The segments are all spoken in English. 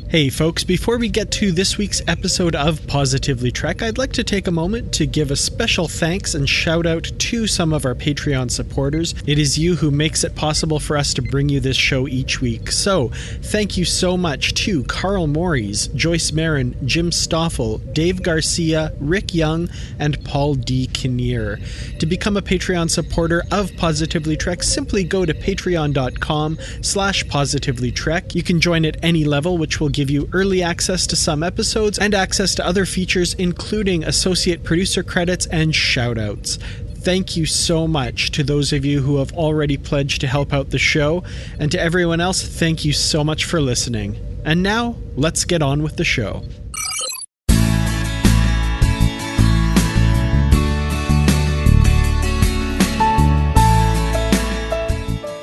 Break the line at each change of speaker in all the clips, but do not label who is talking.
Hey folks, before we get to this week's episode of Positively Trek, I'd like to take a moment to give a special thanks and shout out to some of our Patreon supporters. It is you who makes it possible for us to bring you this show each week. So, thank you so much to Carl Morris, Joyce Marin, Jim Stoffel, Dave Garcia, Rick Young, and Paul D. Kinnear. To become a Patreon supporter of Positively Trek, simply go to patreon.com/positivelytrek. You can join at any level, which will give you early access to some episodes and access to other features, including associate producer credits and shoutouts. Thank you so much to those of you who have already pledged to help out the show, and to everyone else, thank you so much for listening. And now, let's get on with the show.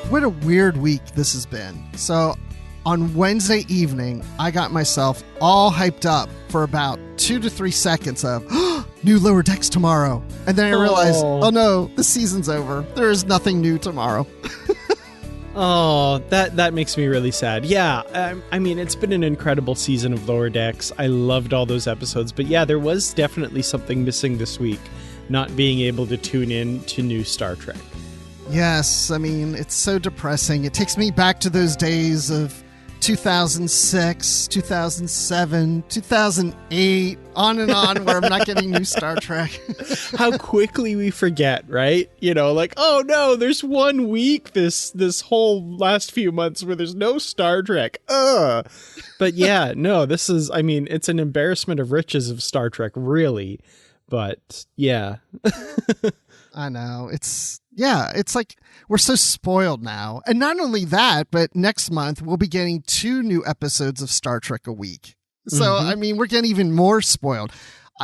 What a weird week this has been. So, on Wednesday evening, I got myself all hyped up for about 2 to 3 seconds of new Lower Decks tomorrow. And then I realized, oh no, the season's over. There is nothing new tomorrow.
Oh, that makes me really sad. Yeah, I mean, it's been an incredible season of Lower Decks. I loved all those episodes. But yeah, there was definitely something missing this week, not being able to tune in to new Star Trek.
Yes, I mean, it's so depressing. It takes me back to those days of 2006, 2007, 2008, on and on, where I'm not getting new Star Trek.
How quickly we forget, right? You know, like, oh no, there's 1 week this whole last few months where there's no Star Trek. But yeah, no, this is, I mean, it's an embarrassment of riches of Star Trek, really. But yeah.
I know. It's like we're so spoiled now. And not only that, but next month we'll be getting 2 new episodes of Star Trek a week. So, I mean, we're getting even more spoiled.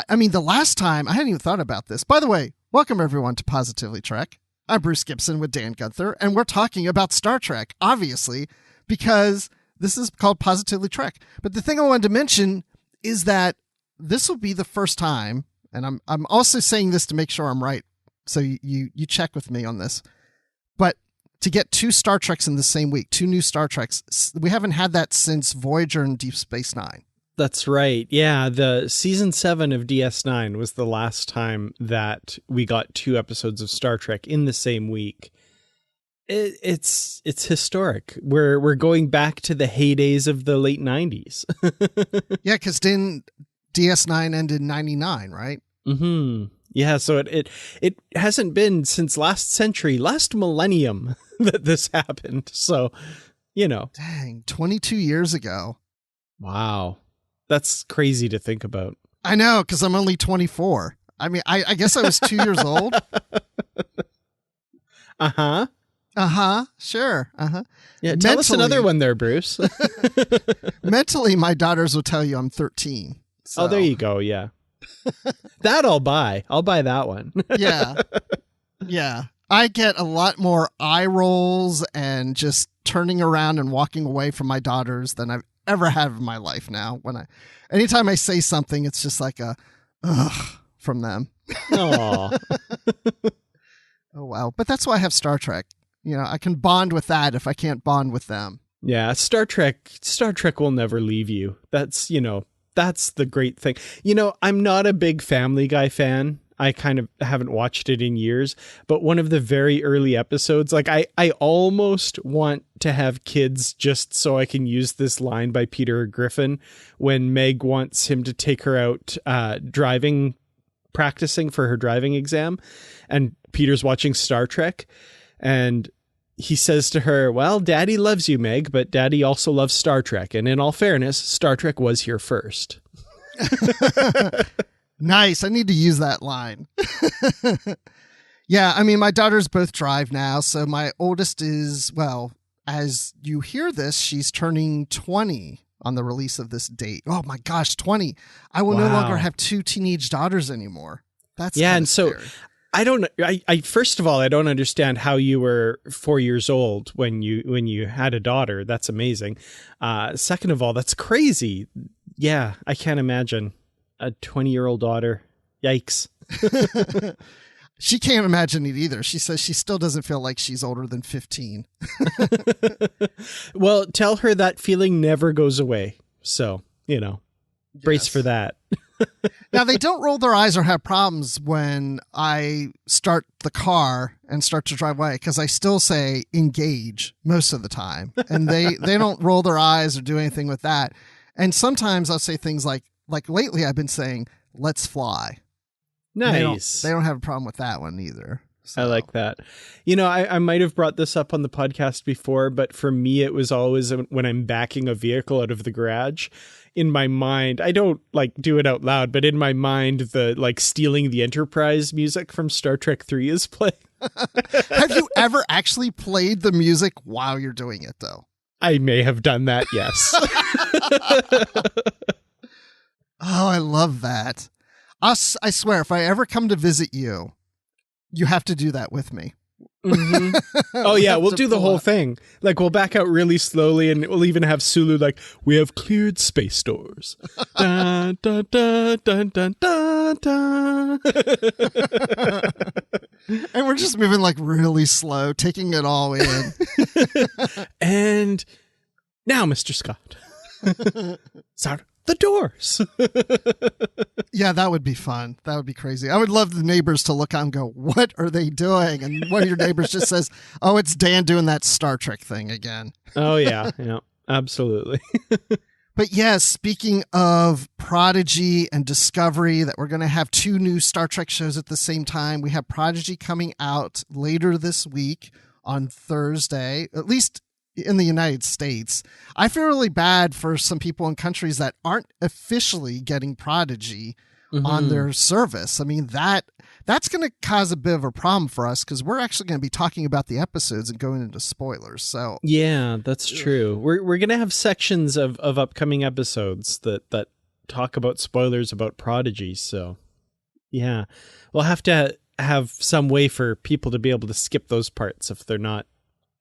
I mean, the last time, I hadn't even thought about this. By the way, welcome everyone to Positively Trek. I'm Bruce Gibson with Dan Gunther, and we're talking about Star Trek, obviously, because this is called Positively Trek. But the thing I wanted to mention is that this will be the first time, and I'm also saying this to make sure I'm right, so you check with me on this. But to get 2 Star Treks in the same week, 2 new Star Treks, we haven't had that since Voyager and Deep Space Nine.
That's right. Yeah, the season 7 of DS9 was the last time that we got 2 episodes of Star Trek in the same week. It's historic. We're going back to the heydays of the late 90s.
Yeah, because then DS9 ended in 99, right?
Mm-hmm. Yeah, so it hasn't been since last millennium that this happened. So, you know.
Dang, 22 years ago.
Wow. That's crazy to think about.
I know, because I'm only 24. I mean, I guess I was 2 years old.
Uh-huh.
Uh-huh. Sure. Uh-huh.
Yeah, tell us another one there, Bruce.
Mentally, my daughters will tell you I'm 13. So.
Oh, there you go, yeah. That I'll buy. I'll buy that one.
Yeah. Yeah. I get a lot more eye rolls and just turning around and walking away from my daughters than I've ever had in my life now. Anytime I say something, it's just like a ugh from them.
Aw.
Oh, wow. But that's why I have Star Trek. You know, I can bond with that if I can't bond with them.
Yeah, Star Trek will never leave you. That's the great thing. You know, I'm not a big Family Guy fan. I kind of haven't watched it in years, but one of the very early episodes, like I almost want to have kids just so I can use this line by Peter Griffin when Meg wants him to take her out practicing for her driving exam, and Peter's watching Star Trek, and he says to her, well, Daddy loves you, Meg, but Daddy also loves Star Trek. And in all fairness, Star Trek was here first.
Nice. I need to use that line. Yeah, I mean, my daughters both drive now. So my oldest is, well, as you hear this, she's turning 20 on the release of this date. Oh my gosh, 20. I will no longer have 2 teenage daughters anymore. That's
and
scary.
So I first of all, I don't understand how you were 4 years old when you had a daughter. That's amazing. Second of all, that's crazy. Yeah, I can't imagine a 20-year-old daughter. Yikes.
She can't imagine it either. She says she still doesn't feel like she's older than 15.
Well, tell her that feeling never goes away. So, brace for that.
Now, they don't roll their eyes or have problems when I start the car and start to drive away, because I still say engage most of the time. And they don't roll their eyes or do anything with that. And sometimes I'll say things like lately I've been saying, let's fly.
Nice.
They don't have a problem with that one either. So.
I like that. I might have brought this up on the podcast before, but for me, it was always when I'm backing a vehicle out of the garage. In my mind, I don't do it out loud, but in my mind, the stealing the Enterprise music from Star Trek 3 is playing.
Have you ever actually played the music while you're doing it, though?
I may have done that, yes.
Oh, I love that. I swear, if I ever come to visit you, you have to do that with me.
Mm-hmm. Oh yeah, we'll do the whole thing. We'll back out really slowly, and we'll even have Sulu we have cleared space doors. Dun, dun, dun, dun, dun, dun, dun.
And we're just moving really slow, taking it all in.
And now, Mr. Scott, start the doors.
Yeah, that would be fun. That would be crazy. I would love the neighbors to look out and go, what are they doing? And one of your neighbors just says, oh, it's Dan doing that Star Trek thing again.
Oh, yeah. Yeah, absolutely.
But yes, speaking of Prodigy and Discovery, that we're going to have 2 new Star Trek shows at the same time. We have Prodigy coming out later this week on Thursday, at least in the United States. I feel really bad for some people in countries that aren't officially getting Prodigy on their service. I mean, that's going to cause a bit of a problem for us, because we're actually going to be talking about the episodes and going into spoilers. So
yeah, that's true. We're going to have sections of upcoming episodes that talk about spoilers about Prodigy. So yeah, we'll have to have some way for people to be able to skip those parts if they're not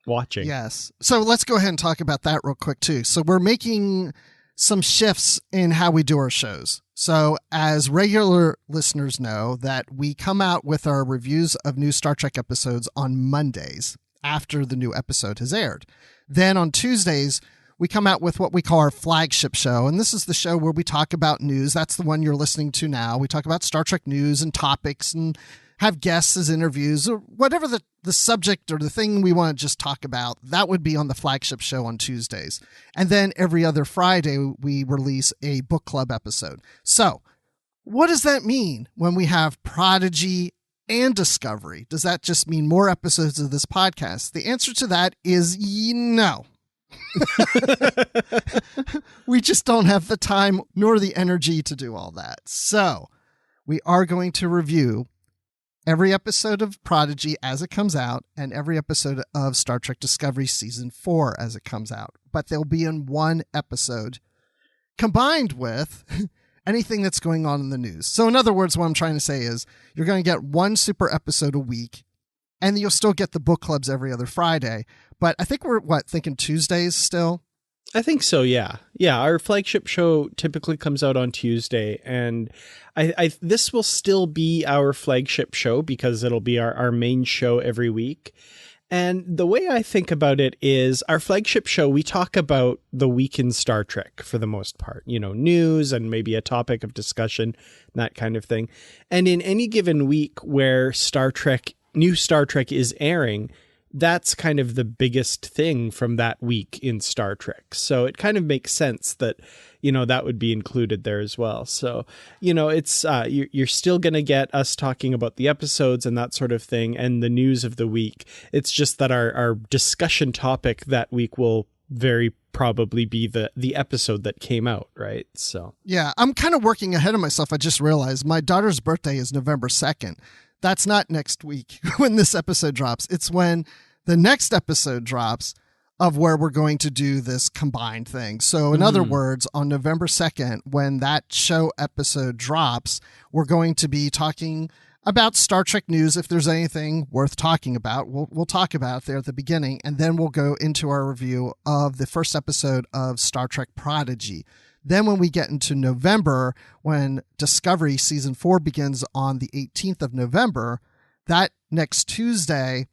watching.
Yes. So let's go ahead and talk about that real quick too. So we're making some shifts in how we do our shows. So as regular listeners know, that we come out with our reviews of new Star Trek episodes on Mondays after the new episode has aired. Then on Tuesdays, we come out with what we call our flagship show. And this is the show where we talk about news. That's the one you're listening to now. We talk about Star Trek news and topics and have guests as interviews, or whatever the subject or the thing we want to just talk about. That would be on the flagship show on Tuesdays. And then every other Friday, we release a book club episode. So what does that mean when we have Prodigy and Discovery? Does that just mean more episodes of this podcast? The answer to that is no. We just don't have the time nor the energy to do all that. So we are going to review every episode of Prodigy as it comes out, and every episode of Star Trek Discovery Season 4 as it comes out. But they'll be in one episode, combined with anything that's going on in the news. So in other words, what I'm trying to say is you're going to get one super episode a week, and you'll still get the book clubs every other Friday. But I think we're, thinking Tuesdays still?
I think so, yeah. Yeah, our flagship show typically comes out on Tuesday, and I this will still be our flagship show because it'll be our main show every week. And the way I think about it is our flagship show, we talk about the week in Star Trek for the most part, news and maybe a topic of discussion, that kind of thing. And in any given week where new Star Trek is airing, that's kind of the biggest thing from that week in Star Trek. So it kind of makes sense that, that would be included there as well. So, it's, you're still going to get us talking about the episodes and that sort of thing and the news of the week. It's just that our discussion topic that week will very probably be the episode that came out, right? So
yeah, I'm kind of working ahead of myself. I just realized my daughter's birthday is November 2nd. That's not next week when this episode drops. It's when the next episode drops of where we're going to do this combined thing. So in other words, on November 2nd, when that show episode drops, we're going to be talking about Star Trek news. If there's anything worth talking about, we'll talk about it there at the beginning. And then we'll go into our review of the first episode of Star Trek Prodigy. Then when we get into November, when Discovery Season 4 begins on the 18th of November, that next Tuesday,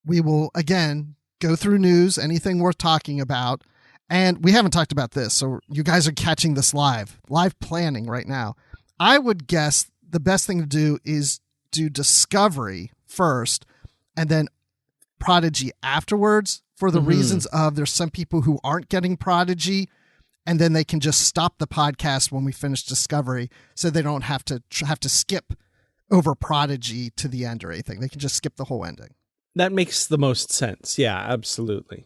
we will again go through news, anything worth talking about, And we haven't talked about this, so you guys are catching this live planning right now. I would guess the best thing to do is do Discovery first and then Prodigy afterwards, for the reasons of there's some people who aren't getting Prodigy, and then they can just stop the podcast when we finish Discovery, so they don't have to skip over Prodigy to the end or anything. They can just skip the whole ending.
That makes the most sense. Yeah, absolutely.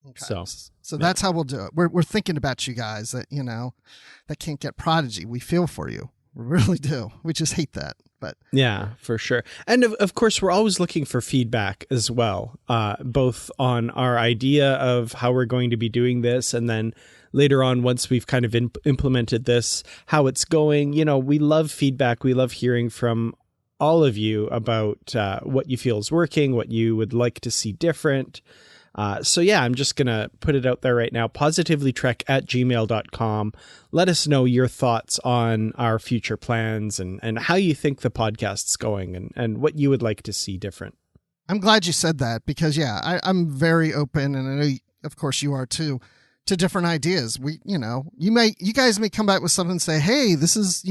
Okay. So that's how we'll do it. We're thinking about you guys that, that can't get Prodigy. We feel for you. We really do. We just hate that. But
yeah, for sure. And of course, we're always looking for feedback as well, both on our idea of how we're going to be doing this, and then later on, once we've kind of implemented this, how it's going. We love feedback. We love hearing from all of you about what you feel is working, what you would like to see different. So yeah, I'm just going to put it out there right now, positivelytrek@gmail.com. Let us know your thoughts on our future plans and how you think the podcast's going and what you would like to see different.
I'm glad you said that because, yeah, I'm very open, and I know, of course, you are too, to different ideas. You guys may come back with something and say, hey, this is,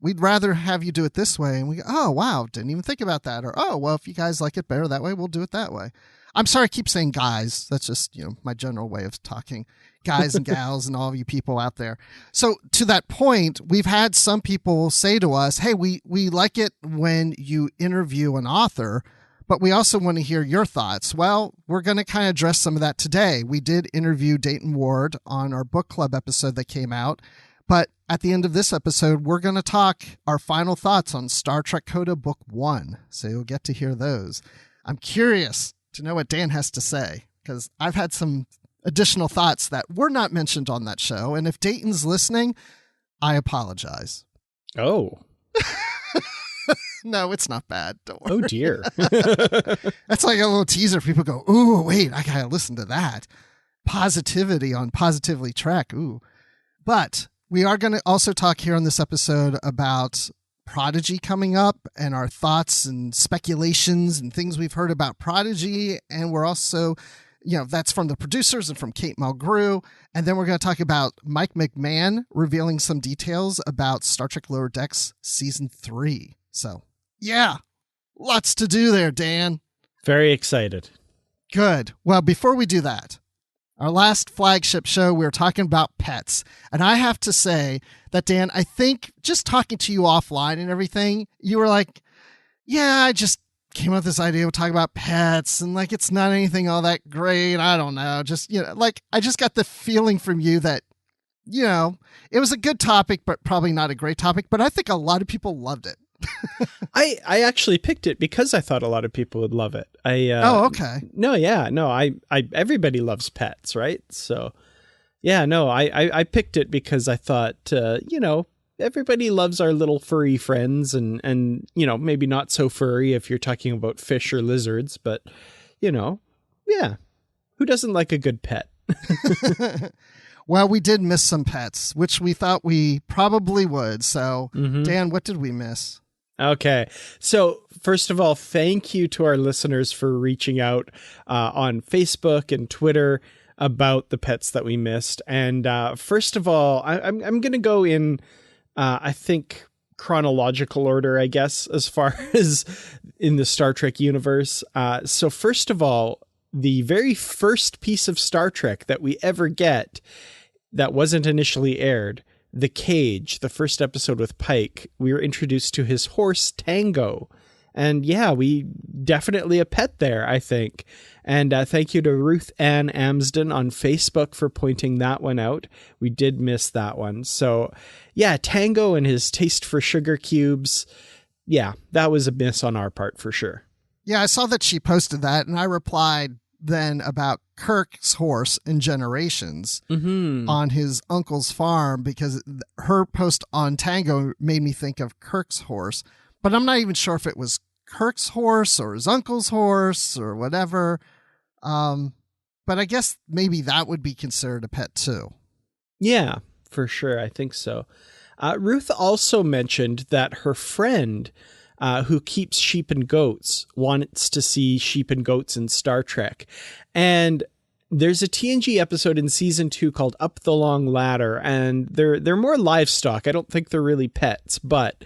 we'd rather have you do it this way. And we go, oh, wow, didn't even think about that. Or, oh, well, if you guys like it better that way, we'll do it that way. I'm sorry I keep saying guys. That's just, my general way of talking. Guys and gals and all of you people out there. So to that point, we've had some people say to us, hey, we like it when you interview an author, but we also want to hear your thoughts. Well, we're going to kind of address some of that today. We did interview Dayton Ward on our book club episode that came out. But at the end of this episode, we're going to talk our final thoughts on Star Trek Coda Book 1. So you'll get to hear those. I'm curious to know what Dan has to say, because I've had some additional thoughts that were not mentioned on that show. And if Dayton's listening, I apologize.
Oh.
No, it's not bad. Don't worry.
Oh, dear.
That's like a little teaser. People go, ooh, wait, I got to listen to that. Positivity on Positively Trek. Ooh. But we are going to also talk here on this episode about Prodigy coming up and our thoughts and speculations and things we've heard about Prodigy. And we're also, that's from the producers and from Kate Mulgrew. And then we're going to talk about Mike McMahan revealing some details about Star Trek Lower Decks Season 3. So, yeah, lots to do there, Dan.
Very excited.
Good. Well, before we do that, our last flagship show, we were talking about pets. And I have to say that, Dan, I think just talking to you offline and everything, you were like, yeah, I just came up with this idea of talking about pets and it's not anything all that great. I don't know. Just, I just got the feeling from you that, it was a good topic, but probably not a great topic. But I think a lot of people loved it.
I actually picked it because I thought a lot of people would love it.
Oh, okay.
No, yeah, no, I everybody loves pets, right? So, yeah, no, I picked it because I thought, everybody loves our little furry friends and maybe not so furry if you're talking about fish or lizards, but, yeah, who doesn't like a good pet?
Well, we did miss some pets, which we thought we probably would. So, Dan, what did we miss?
Okay. So first of all, thank you to our listeners for reaching out on Facebook and Twitter about the pets that we missed. And first of all, I'm going to go in, I think, chronological order, I guess, as far as in the Star Trek universe. So first of all, the very first piece of Star Trek that we ever get that wasn't initially aired, The Cage, the first episode with Pike, we were introduced to his horse, Tango. And yeah, we definitely a pet there, I think. And thank you to Ruth Ann Amsden on Facebook for pointing that one out. We did miss that one. So yeah, Tango and his taste for sugar cubes. Yeah, that was a miss on our part for sure.
Yeah, I saw that she posted that and I replied then about Kirk's horse in Generations on his uncle's farm, because her post on Tango made me think of Kirk's horse, but I'm not even sure if it was Kirk's horse or his uncle's horse or whatever. But I guess maybe that would be considered a pet too.
Yeah, for sure. I think so. Ruth also mentioned that her friend who keeps sheep and goats wants to see sheep and goats in Star Trek. And There's a TNG episode in season 2 called Up the Long Ladder, and they're more livestock. I don't think they're really pets, but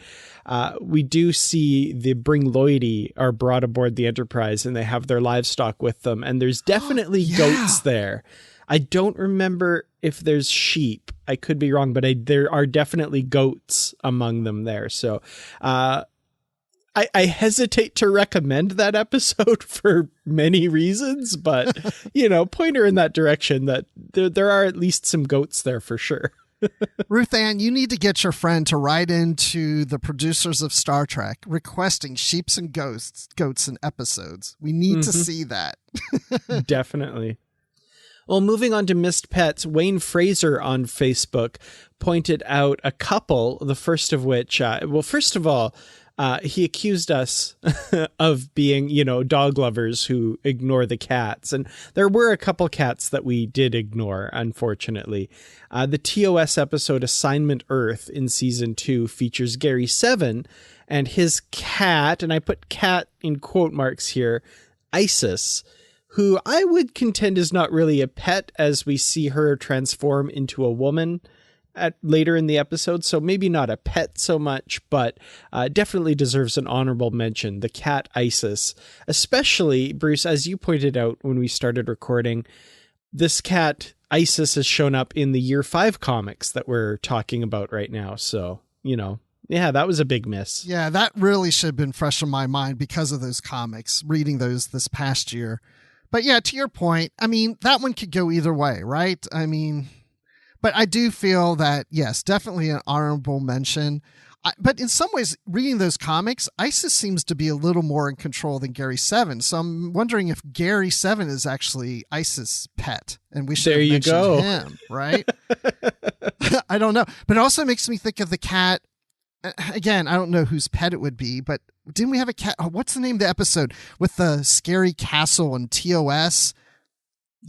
we do see the Bring Lloydie are brought aboard the Enterprise, and they have their livestock with them, and there's definitely goats there. I don't remember if there's sheep. I could be wrong, but there are definitely goats among them there. So I hesitate to recommend that episode for many reasons, but, point her in that direction that there are at least some goats there for sure.
Ruth Ann, you need to get your friend to write into the producers of Star Trek requesting sheeps and goats in episodes. We need to see that.
Definitely. Well, moving on to missed pets, Wayne Fraser on Facebook pointed out a couple, the first of which, first of all, he accused us of being, dog lovers who ignore the cats. And there were a couple cats that we did ignore, unfortunately. The TOS episode Assignment Earth in season 2 features Gary Seven and his cat, and I put cat in quote marks here, Isis, who I would contend is not really a pet as we see her transform into a woman later in the episode, so maybe not a pet so much, but definitely deserves an honorable mention. The cat Isis, especially, Bruce, as you pointed out when we started recording, this cat Isis has shown up in the Year 5 comics that we're talking about right now. So, yeah, that was a big miss.
Yeah, that really should have been fresh in my mind because of those comics, reading those this past year. But yeah, to your point, that one could go either way, right? But I do feel that, yes, definitely an honorable mention. But in some ways, reading those comics, Isis seems to be a little more in control than Gary Seven. So I'm wondering if Gary Seven is actually Isis' pet, and we should have mentioned him, right? I don't know. But it also makes me think of the cat. Again, I don't know whose pet it would be, but didn't we have a cat? Oh, what's the name of the episode with the scary castle and TOS?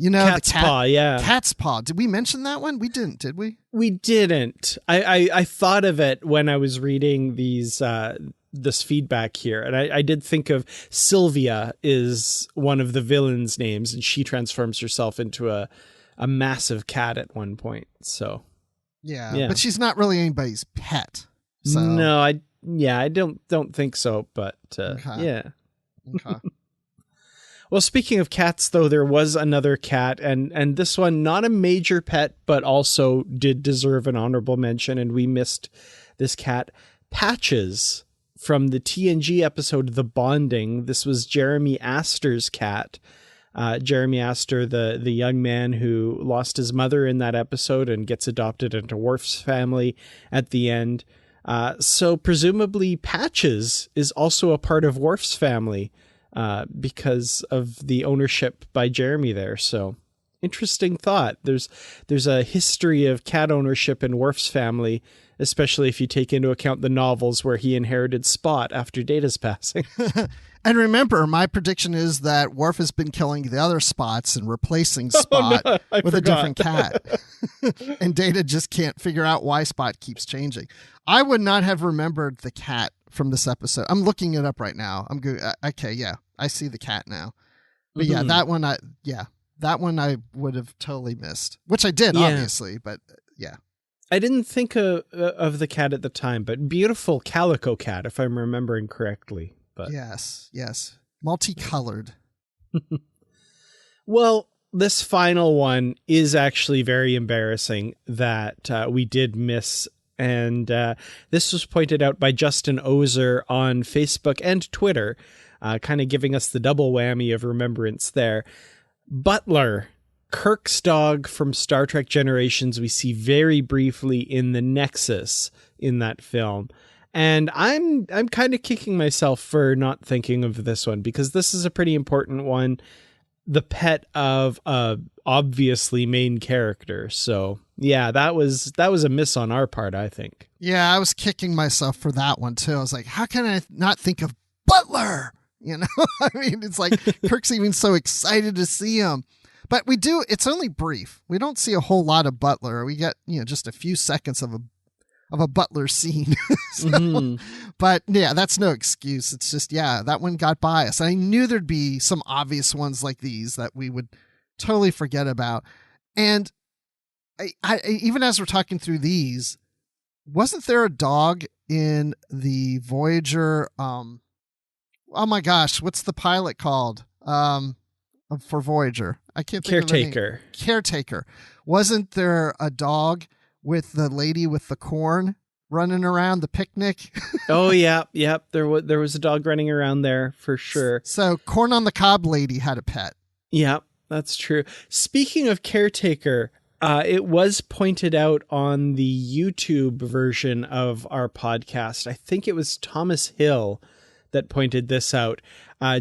Cat's Paw, yeah.
Cat's Paw. Did we mention that one? We didn't, did we?
We didn't. I thought of it when I was reading this feedback here, and I did think of Sylvia is one of the villains' names, and she transforms herself into a massive cat at one point. So, yeah.
But she's not really anybody's pet. So.
No, I don't think so. But yeah.
Okay.
Well, speaking of cats, though, there was another cat, and this one, not a major pet, but also did deserve an honorable mention, and we missed this cat, Patches, from the TNG episode The Bonding. This was Jeremy Astor's cat. Jeremy Astor, the young man who lost his mother in that episode and gets adopted into Worf's family at the end. So presumably Patches is also a part of Worf's family. Because of the ownership by Jeremy there. So interesting thought. There's a history of cat ownership in Worf's family, especially if you take into account the novels where he inherited Spot after Data's passing.
And remember, my prediction is that Worf has been killing the other Spots and replacing Spot with a different cat. And Data just can't figure out why Spot keeps changing. I would not have remembered the cat from this episode. I'm looking it up right now. I'm good. Okay, yeah, I see the cat now. But yeah, that one I would have totally missed, which I did, obviously. But yeah,
I didn't think of the cat at the time, but beautiful calico cat, if I'm remembering correctly. But
yes, multicolored.
Well, this final one is actually very embarrassing that we did miss. And this was pointed out by Justin Ozer on Facebook and Twitter, kind of giving us the double whammy of remembrance there. Butler, Kirk's dog from Star Trek Generations, we see very briefly in the Nexus in that film. And I'm kind of kicking myself for not thinking of this one, because this is a pretty important one. The pet of a obviously main character. So yeah, that was a miss on our part, I think.
Yeah, I was kicking myself for that one too. I was like, how can I not think of Butler? I mean, it's like Kirk's even so excited to see him. But we do, it's only brief. We don't see a whole lot of Butler. We get, just a few seconds of a Butler scene. But yeah, that's no excuse. It's just, that one got by us. I knew there'd be some obvious ones like these that we would totally forget about. And I even as we're talking through these, wasn't there a dog in the Voyager? Oh my gosh, what's the pilot called? For Voyager, I can't think of the name. Caretaker. Wasn't there a dog with the lady with the corn running around the picnic?
Oh yeah. There was a dog running around there for sure.
So corn on the cob lady had a pet.
Yeah, that's true. Speaking of Caretaker, it was pointed out on the YouTube version of our podcast. I think it was Thomas Hill that pointed this out.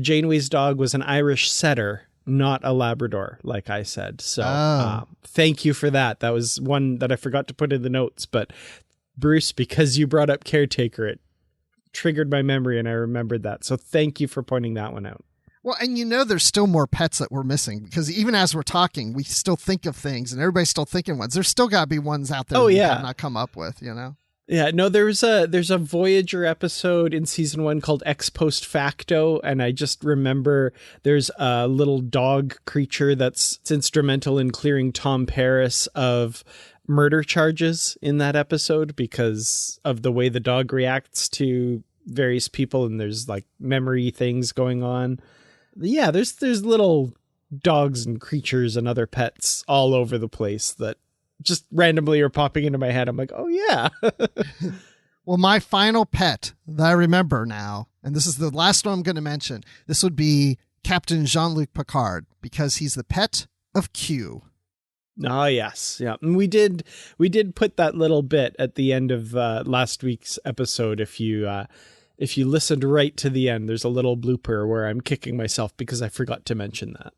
Janeway's dog was an Irish setter, not a Labrador, like I said. So thank you for that. That was one that I forgot to put in the notes. But Bruce, because you brought up Caretaker, it triggered my memory and I remembered that. So thank you for pointing that one out.
Well, and there's still more pets that we're missing, because even as we're talking, we still think of things and everybody's still thinking ones. There's still got to be ones out there we have not come up with, Yeah, no, there's a Voyager episode in season 1 called Ex Post Facto, and I just remember there's a little dog creature that's instrumental in clearing Tom Paris of murder charges in that episode because of the way the dog reacts to various people, and there's like memory things going on. Yeah, there's little dogs and creatures and other pets all over the place that just randomly are popping into my head. I'm like, oh yeah. Well, my final pet that I remember now, and this is the last one I'm going to mention, this would be Captain Jean-Luc Picard, because he's the pet of Q.
Oh yes. Yeah. And we did put that little bit at the end of last week's episode. If you listened right to the end, there's a little blooper where I'm kicking myself because I forgot to mention that.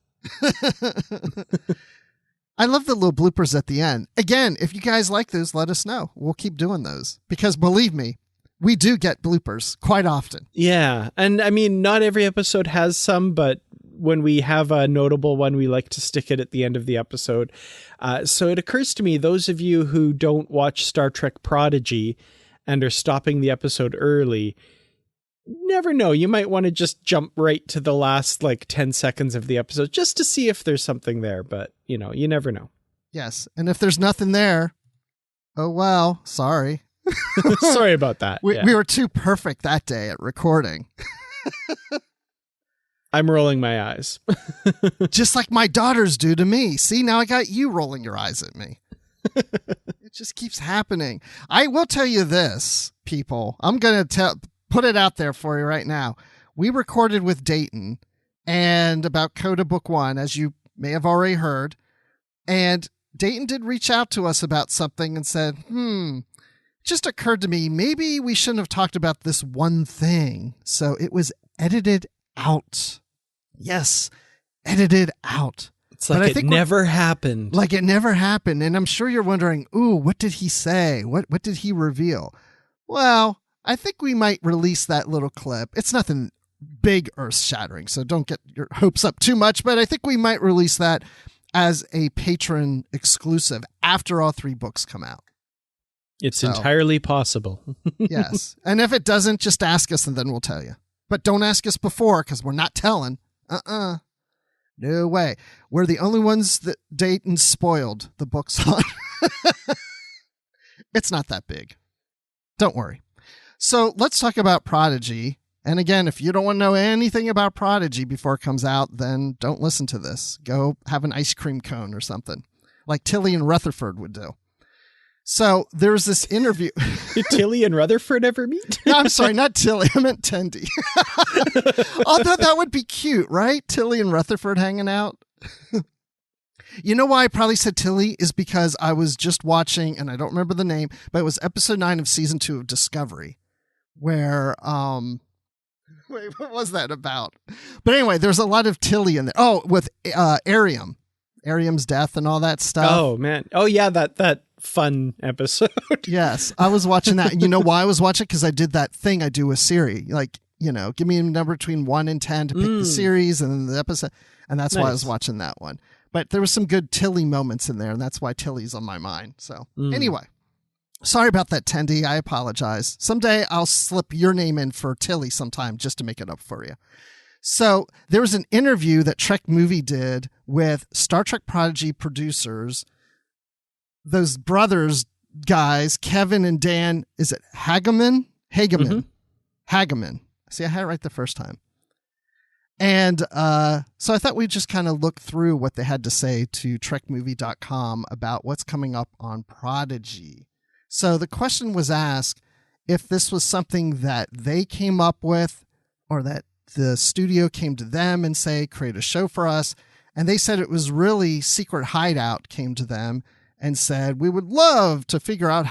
I love the little bloopers at the end. Again, if you guys like those, let us know. We'll keep doing those, because believe me, we do get bloopers quite often.
Yeah. And I mean, not every episode has some, but when we have a notable one, we like to stick it at the end of the episode. So it occurs to me, those of you who don't watch Star Trek Prodigy and are stopping the episode early, never know. You might want to just jump right to the last 10 seconds of the episode just to see if there's something there. But, you never know.
Yes. And if there's nothing there, oh, well, sorry.
Sorry about that.
We were too perfect that day at recording.
I'm rolling my eyes.
Just like my daughters do to me. See, now I got you rolling your eyes at me. It just keeps happening. I will tell you this, people. I'm going to put it out there for you right now. We recorded with Dayton and about Coda Book 1, as you may have already heard. And Dayton did reach out to us about something and said, it just occurred to me, maybe we shouldn't have talked about this one thing. So it was edited out. Yes, edited out.
It's like it never happened.
Like it never happened. And I'm sure you're wondering, ooh, what did he say? What did he reveal? Well, I think we might release that little clip. It's nothing big earth-shattering, so don't get your hopes up too much, but I think we might release that as a patron exclusive after all 3 books come out.
It's entirely possible.
Yes. And if it doesn't, just ask us and then we'll tell you. But don't ask us before, because we're not telling. No way. We're the only ones that Dayton spoiled the books on. It's not that big. Don't worry. So let's talk about Prodigy. And again, if you don't want to know anything about Prodigy before it comes out, then don't listen to this. Go have an ice cream cone or something, like Tilly and Rutherford would do. So there was this interview.
Did Tilly and Rutherford ever meet?
No, I'm sorry, not Tilly. I meant Tendi. Although that would be cute, right? Tilly and Rutherford hanging out. You know why I probably said Tilly is because I was just watching, and I don't remember the name, but it was episode 9 of season 2 of Discovery, where, wait, what was that about? But anyway, there's a lot of Tilly in there. Oh, with Ariam's death and all that stuff.
Oh, man. Oh, yeah, that fun episode.
Yes, I was watching that. And you know why I was watching? Because I did that thing I do with Siri. Like, give me a number between 1 and 10 to pick the series and then the episode. And that's why I was watching that one. But there was some good Tilly moments in there, and that's why Tilly's on my mind. So anyway, sorry about that, Tendi. I apologize. Someday I'll slip your name in for Tilly sometime just to make it up for you. So there was an interview that Trek Movie did with Star Trek Prodigy producers, those brothers guys, Kevin and Dan, is it Hageman? Hageman. Hageman. See, I had it right the first time. And so I thought we'd just kind of look through what they had to say to trekmovie.com about what's coming up on Prodigy. So the question was asked if this was something that they came up with or that the studio came to them and say, create a show for us. And they said it was really Secret Hideout came to them and said, we would love to figure out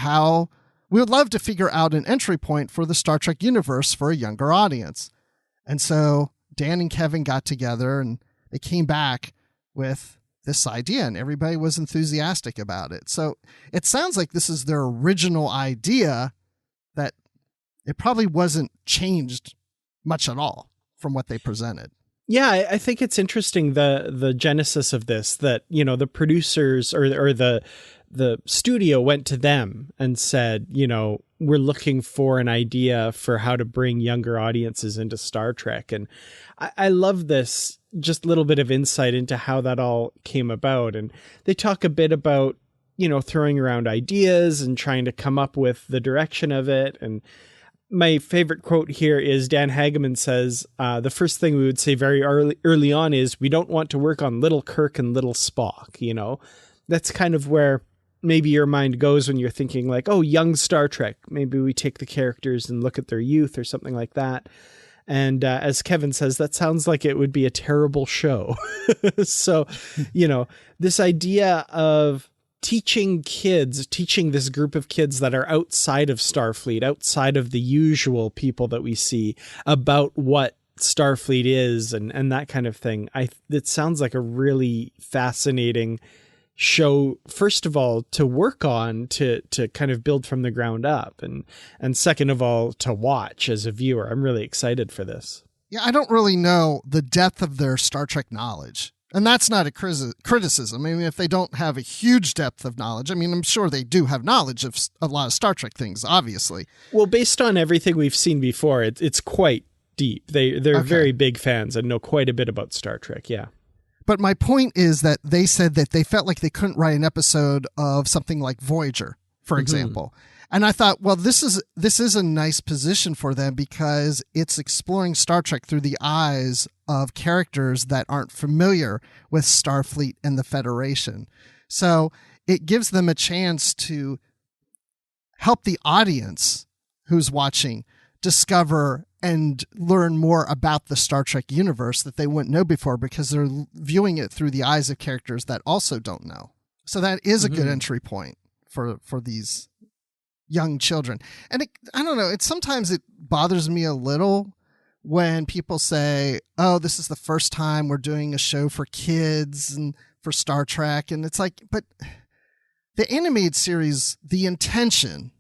an entry point for the Star Trek universe for a younger audience. And so Dan and Kevin got together and they came back with this idea and everybody was enthusiastic about it. So it sounds like this is their original idea, that it probably wasn't changed much at all from what they presented.
Yeah, I think it's interesting, the genesis of this, that, you know, the producers or the studio went to them and said, you know, we're looking for an idea for how to bring younger audiences into Star Trek. And I love this just little bit of insight into how that all came about. And they talk a bit about, you know, throwing around ideas and trying to come up with the direction of it. And my favorite quote here is Dan Hageman says, the first thing we would say very early on is we don't want to work on little Kirk and little Spock. You know, that's kind of where maybe your mind goes when you're thinking like, oh, young Star Trek. Maybe we take the characters and look at their youth or something like that. And as Kevin says, that sounds like it would be a terrible show. So, you know, this idea of teaching this group of kids that are outside of Starfleet, outside of the usual people that we see, about what Starfleet is and that kind of thing. It sounds like a really fascinating show, first of all, to work on, to kind of build from the ground up, and second of all, to watch as a viewer. I'm really excited for this.
Yeah, I don't really know the depth of their Star Trek knowledge. And that's not a criticism. I mean, if they don't have a huge depth of knowledge, I mean, I'm sure they do have knowledge of a lot of Star Trek things, obviously.
Well, based on everything we've seen before, it's quite deep. They're very big fans and know quite a bit about Star Trek, yeah.
But my point is that they said that they felt like they couldn't write an episode of something like Voyager, for example. And I thought, well, this is a nice position for them because it's exploring Star Trek through the eyes of characters that aren't familiar with Starfleet and the Federation. So it gives them a chance to help the audience who's watching discover and learn more about the Star Trek universe that they wouldn't know before because they're viewing it through the eyes of characters that also don't know. So that is a good entry point for these young children. And I don't know, sometimes it bothers me a little when people say, oh, this is the first time we're doing a show for kids and for Star Trek. And it's like, but the animated series, the intention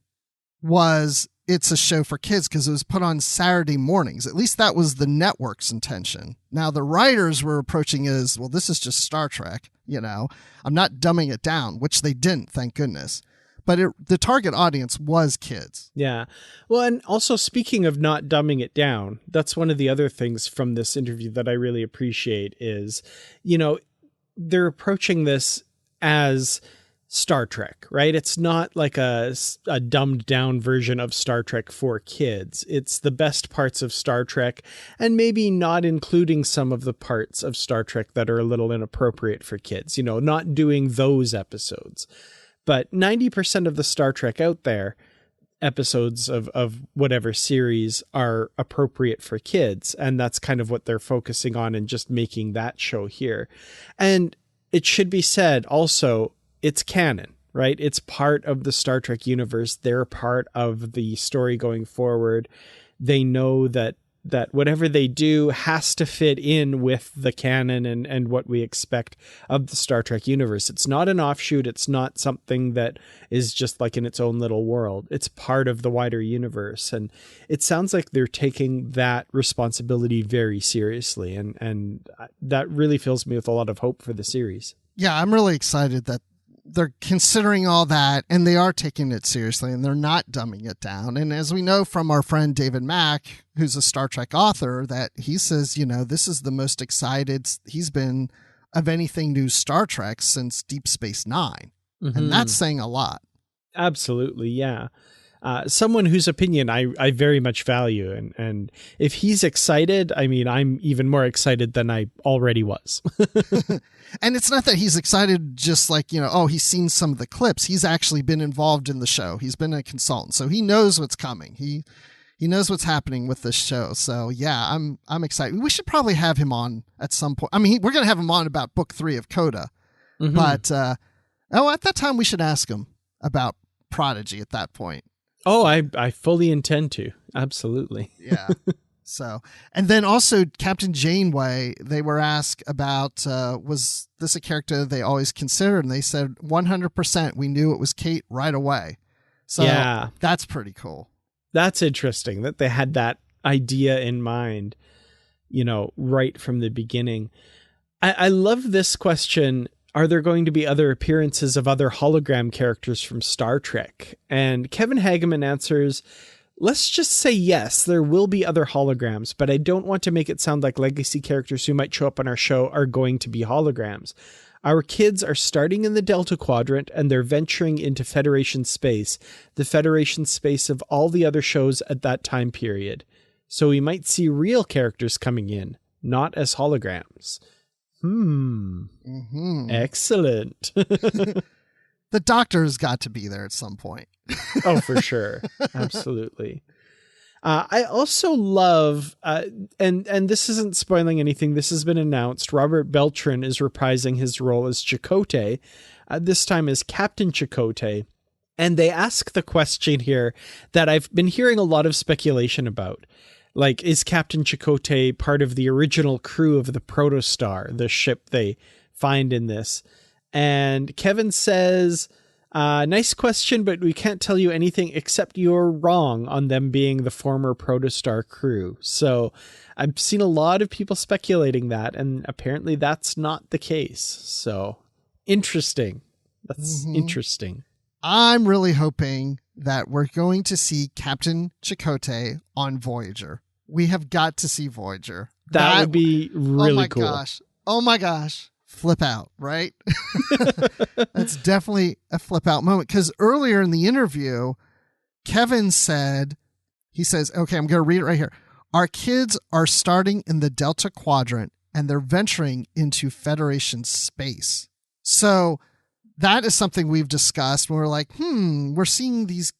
was it's a show for kids because it was put on Saturday mornings. At least that was the network's intention. Now the writers were approaching it as, well, this is just Star Trek. You know, I'm not dumbing it down, which they didn't, thank goodness. But the target audience was kids.
Yeah. Well, and also speaking of not dumbing it down, that's one of the other things from this interview that I really appreciate is, you know, they're approaching this as Star Trek, right? It's not like a dumbed down version of Star Trek for kids. It's the best parts of Star Trek and maybe not including some of the parts of Star Trek that are a little inappropriate for kids, you know, not doing those episodes. But 90% of the Star Trek out there, episodes of whatever series, are appropriate for kids. And that's kind of what they're focusing on and just making that show here. And it should be said also, it's canon, right? It's part of the Star Trek universe. They're part of the story going forward. They know that whatever they do has to fit in with the canon and what we expect of the Star Trek universe. It's not an offshoot. It's not something that is just like in its own little world. It's part of the wider universe. And it sounds like they're taking that responsibility very seriously. And that really fills me with a lot of hope for the series.
Yeah, I'm really excited that they're considering all that, and they are taking it seriously, and they're not dumbing it down. And as we know from our friend David Mack, who's a Star Trek author, that he says, this is the most excited he's been of anything new Star Trek since Deep Space Nine. Mm-hmm. And that's saying a lot.
Absolutely, yeah. Someone whose opinion I very much value. And if he's excited, I mean, I'm even more excited than I already was.
And it's not that he's excited just like, he's seen some of the clips. He's actually been involved in the show. He's been a consultant. So he knows what's coming. He knows what's happening with this show. So yeah, I'm excited. We should probably have him on at some point. I mean, we're going to have him on about book 3 of Coda. Mm-hmm. But at that time we should ask him about Prodigy at that point.
Oh, I fully intend to. Absolutely.
Yeah. So, and then also Captain Janeway, they were asked about, was this a character they always considered? And they said 100%. We knew it was Kate right away. So yeah, that's pretty cool.
That's interesting that they had that idea in mind, right from the beginning. I love this question. Are there going to be other appearances of other hologram characters from Star Trek? And Kevin Hageman answers, let's just say yes, there will be other holograms, but I don't want to make it sound like legacy characters who might show up on our show are going to be holograms. Our kids are starting in the Delta Quadrant and they're venturing into Federation space, the Federation space of all the other shows at that time period. So we might see real characters coming in, not as holograms. Mm-hmm. Excellent.
The Doctor's got to be there at some point.
Oh, for sure. Absolutely. I also love, and this isn't spoiling anything, this has been announced, Robert Beltran is reprising his role as Chakotay, this time as Captain Chakotay. And they ask the question here that I've been hearing a lot of speculation about. Like, is Captain Chakotay part of the original crew of the Protostar, the ship they find in this? And Kevin says, nice question, but we can't tell you anything except you're wrong on them being the former Protostar crew. So I've seen a lot of people speculating that, and apparently that's not the case. So interesting. That's interesting.
I'm really hoping that we're going to see Captain Chakotay on Voyager. We have got to see Voyager.
That would be really cool.
Oh my gosh. Flip out, right? That's definitely a flip out moment. Because earlier in the interview, Kevin says, okay, I'm going to read it right here. Our kids are starting in the Delta Quadrant and they're venturing into Federation space. So that is something we've discussed when we're like, we're seeing these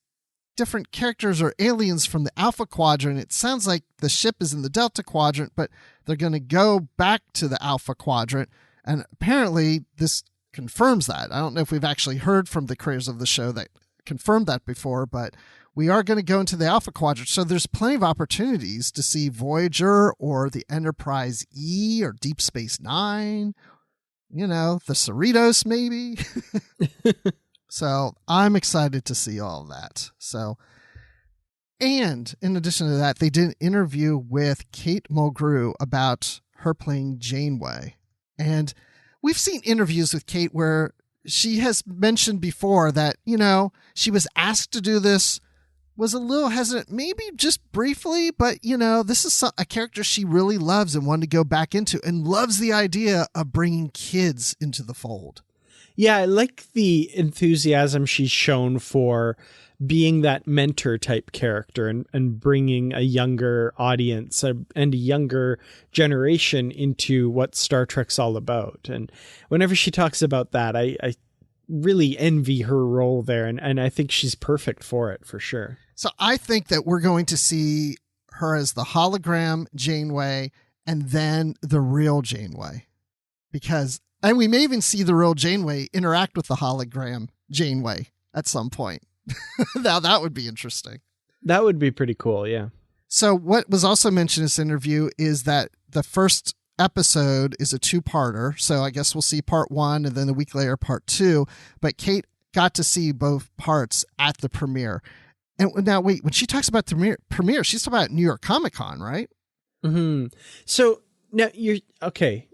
different characters or aliens from the Alpha Quadrant. It sounds like the ship is in the Delta Quadrant, but they're going to go back to the Alpha Quadrant. And apparently this confirms that. I don't know if we've actually heard from the creators of the show that confirmed that before, but we are going to go into the Alpha Quadrant. So there's plenty of opportunities to see Voyager or the Enterprise E or Deep Space Nine, the Cerritos maybe. So I'm excited to see all that. So, and in addition to that, they did an interview with Kate Mulgrew about her playing Janeway. And we've seen interviews with Kate where she has mentioned before that, she was asked to do this, was a little hesitant, maybe just briefly, but, this is a character she really loves and wanted to go back into and loves the idea of bringing kids into the fold.
Yeah, I like the enthusiasm she's shown for being that mentor type character and bringing a younger audience and a younger generation into what Star Trek's all about. And whenever she talks about that, I really envy her role there. And I think she's perfect for it, for sure.
So I think that we're going to see her as the hologram Janeway and then the real Janeway. And we may even see the real Janeway interact with the hologram Janeway at some point. Now that would be interesting.
That would be pretty cool, yeah.
So what was also mentioned in this interview is that the first episode is a 2-parter. So I guess we'll see part 1 and then a week later part 2. But Kate got to see both parts at the premiere. And now wait, when she talks about the premiere, she's talking about New York Comic Con, right?
Mm-hmm. So now you're okay.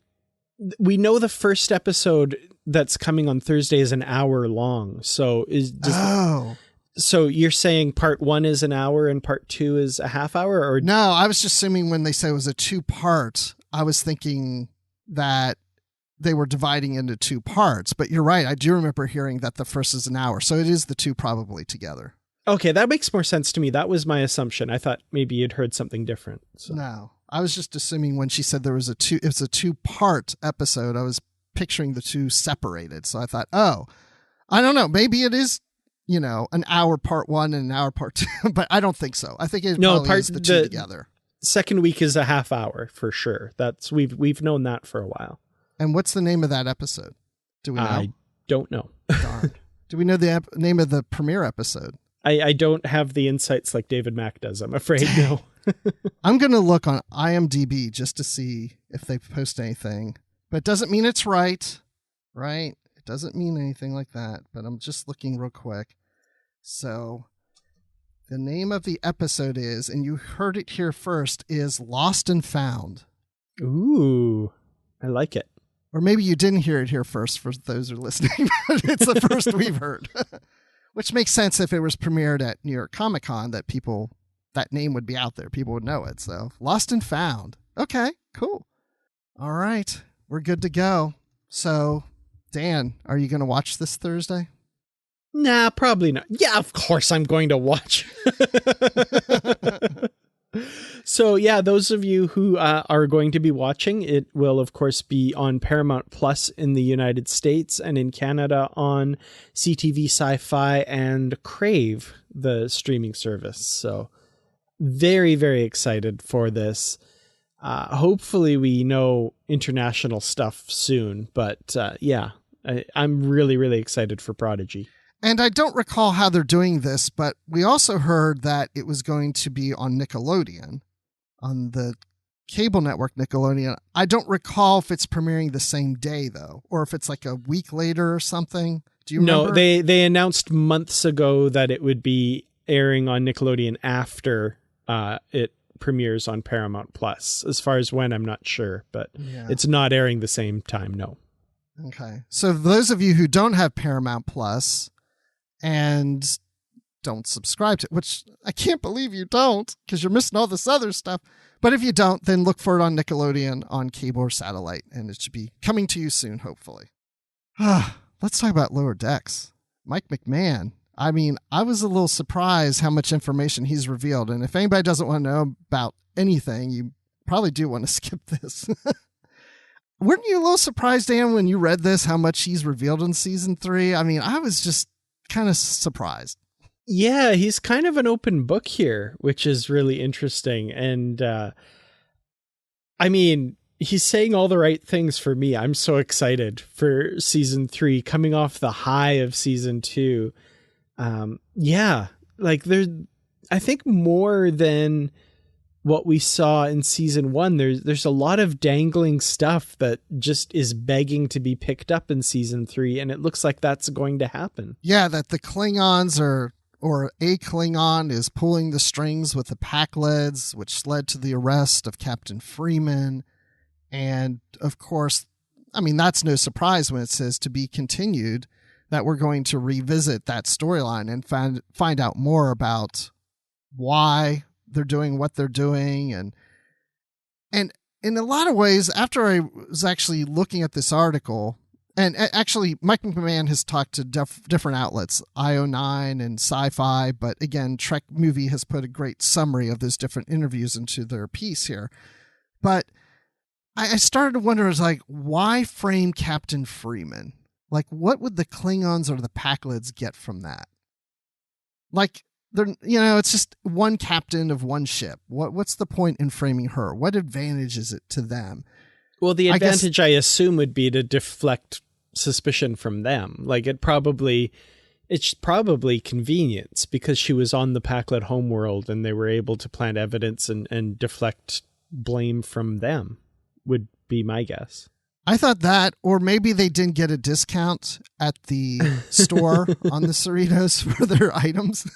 We know the first episode that's coming on Thursday is an hour long. So so you're saying part 1 is an hour and part 2 is a half hour? Or
no, I was just assuming when they say it was a 2-part, I was thinking that they were dividing into 2 parts. But you're right. I do remember hearing that the first is an hour. So it is the 2 probably together.
Okay, that makes more sense to me. That was my assumption. I thought maybe you'd heard something different. So.
No, I was just assuming when she said there was it's a 2-part episode, I was picturing the 2 separated. So I thought, oh, I don't know. Maybe it is, an hour part 1 and an hour part 2, but I don't think so. I think it probably is the 2 together.
Second week is a half hour for sure. We've known that for a while.
And what's the name of that episode? Do we know?
I don't know.
Darn. Do we know the name of the premiere episode?
I don't have the insights like David Mack does, I'm afraid. No.
I'm going to look on IMDb just to see if they post anything, but it doesn't mean it's right? It doesn't mean anything like that, but I'm just looking real quick. So the name of the episode is, and you heard it here first, is Lost and Found.
Ooh, I like it.
Or maybe you didn't hear it here first for those who are listening, but it's the first we've heard. Which makes sense if it was premiered at New York Comic Con, that name would be out there. People would know it. So Lost and Found. Okay, cool. All right. We're good to go. So Dan, are you going to watch this Thursday?
Nah, probably not. Yeah, of course I'm going to watch. So yeah, those of you who are going to be watching, it will of course be on Paramount Plus in the United States, and in Canada on CTV Sci-Fi and Crave, the streaming service. So very, very excited for this. Hopefully we know international stuff soon, but yeah, I'm really, really excited for Prodigy.
And I don't recall how they're doing this, but we also heard that it was going to be on Nickelodeon, on the cable network Nickelodeon. I don't recall if it's premiering the same day, though, or if it's like a week later or something. Do you remember?
No, they announced months ago that it would be airing on Nickelodeon after it premieres on Paramount Plus. As far as when, I'm not sure, but It's not airing the same time, no.
Okay. So those of you who don't have Paramount Plus and don't subscribe to it, which I can't believe you don't, because you're missing all this other stuff. But if you don't, then look for it on Nickelodeon on cable or satellite, and it should be coming to you soon, hopefully. Let's talk about Lower Decks. Mike McMahan. I mean, I was a little surprised how much information he's revealed. And if anybody doesn't want to know about anything, you probably do want to skip this. Weren't you a little surprised, Dan, when you read this, how much he's revealed in season 3? I mean, I was just kind of surprised.
Yeah, he's kind of an open book here, which is really interesting. And I mean, he's saying all the right things for me. I'm so excited for season 3 coming off the high of season 2. Yeah, like I think more than what we saw in season 1, there's a lot of dangling stuff that just is begging to be picked up in season 3. And it looks like that's going to happen.
Yeah, that the Klingons or a Klingon is pulling the strings with the Pakleds, which led to the arrest of Captain Freeman. And of course, I mean, that's no surprise when it says to be continued, that we're going to revisit that storyline and find out more about why they're doing what they're doing. And in a lot of ways, after I was actually looking at this article, and actually Mike McMahan has talked to different outlets, IO9 and Sci-Fi, but again, Trek Movie has put a great summary of those different interviews into their piece here. But I started to wonder, like, why frame Captain Freeman? Like, what would the Klingons or the Pakleds get from that? Like, it's just one captain of one ship. What's the point in framing her? What advantage is it to them?
Well, the advantage, I assume, would be to deflect suspicion from them. Like, it's probably convenience because she was on the Pakled homeworld and they were able to plant evidence and deflect blame from them, would be my guess.
I thought that, or maybe they didn't get a discount at the store on the Cerritos for their items.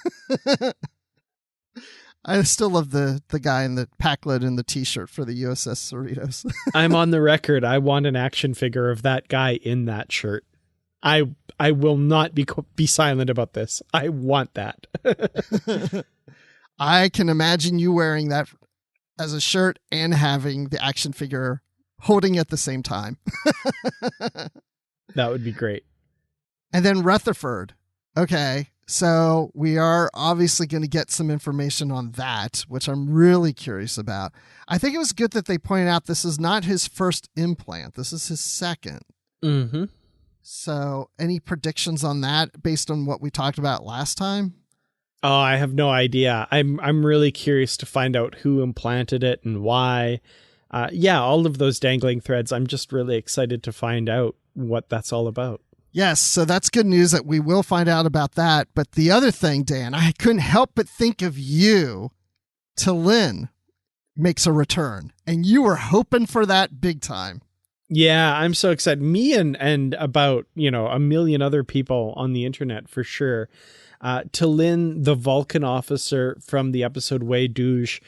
I still love the guy in the Pakled and the t-shirt for the USS Cerritos.
I'm on the record. I want an action figure of that guy in that shirt. I will not be silent about this. I want that.
I can imagine you wearing that as a shirt and having the action figure holding it at the same time.
That would be great.
And then Rutherford. Okay, so we are obviously going to get some information on that, which I'm really curious about. I think it was good that they pointed out this is not his first implant. This is his second.
Mm-hmm.
So any predictions on that based on what we talked about last time?
Oh, I have no idea. I'm really curious to find out who implanted it and why. Yeah, all of those dangling threads. I'm just really excited to find out what that's all about.
Yes, so that's good news that we will find out about that. But the other thing, Dan, I couldn't help but think of you. T'Lyn makes a return, and you were hoping for that big time.
Yeah, I'm so excited. Me and about, a million other people on the internet for sure. T'Lyn, the Vulcan officer from the episode Way Douche.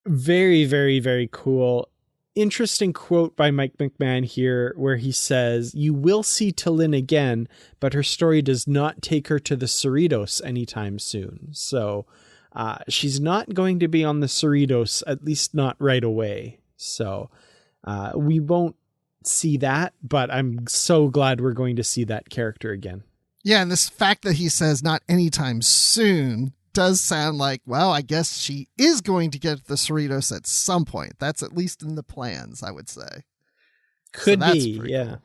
Very, very, very cool. Interesting quote by Mike McMahan here where he says, "You will see T'Lyn again, but her story does not take her to the Cerritos anytime soon." So she's not going to be on the Cerritos, at least not right away. So we won't see that, but I'm so glad we're going to see that character again.
Yeah, and this fact that he says not anytime soon does sound like, well, I guess she is going to get the Cerritos at some point. That's at least in the plans, I would say.
Could be, yeah.
Cool.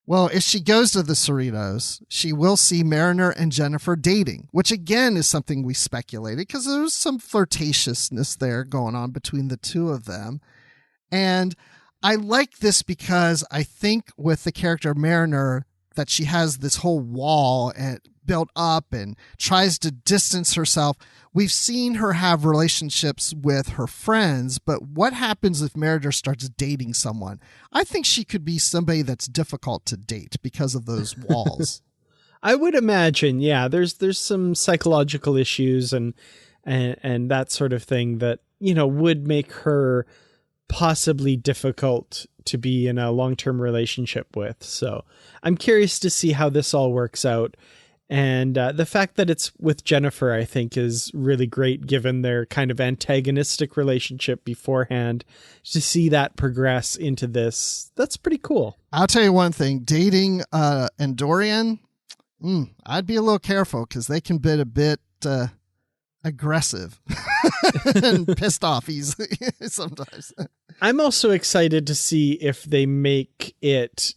Well, if she goes to the Cerritos, she will see Mariner and Jennifer dating, which again is something we speculated because there was some flirtatiousness there going on between the two of them. And I like this because I think with the character Mariner that she has this whole wall and built up and tries to distance herself. We've seen her have relationships with her friends, but what happens if Mariner starts dating someone? I think she could be somebody that's difficult to date because of those walls.
I would imagine, yeah, there's some psychological issues and that sort of thing that, would make her possibly difficult to be in a long-term relationship with. So I'm curious to see how this all works out. And the fact that it's with Jennifer, I think, is really great given their kind of antagonistic relationship beforehand. To see that progress into this, that's pretty cool.
I'll tell you one thing. Dating Andorian, I'd be a little careful because they can be a bit aggressive and pissed off easily sometimes.
I'm also excited to see if they make it,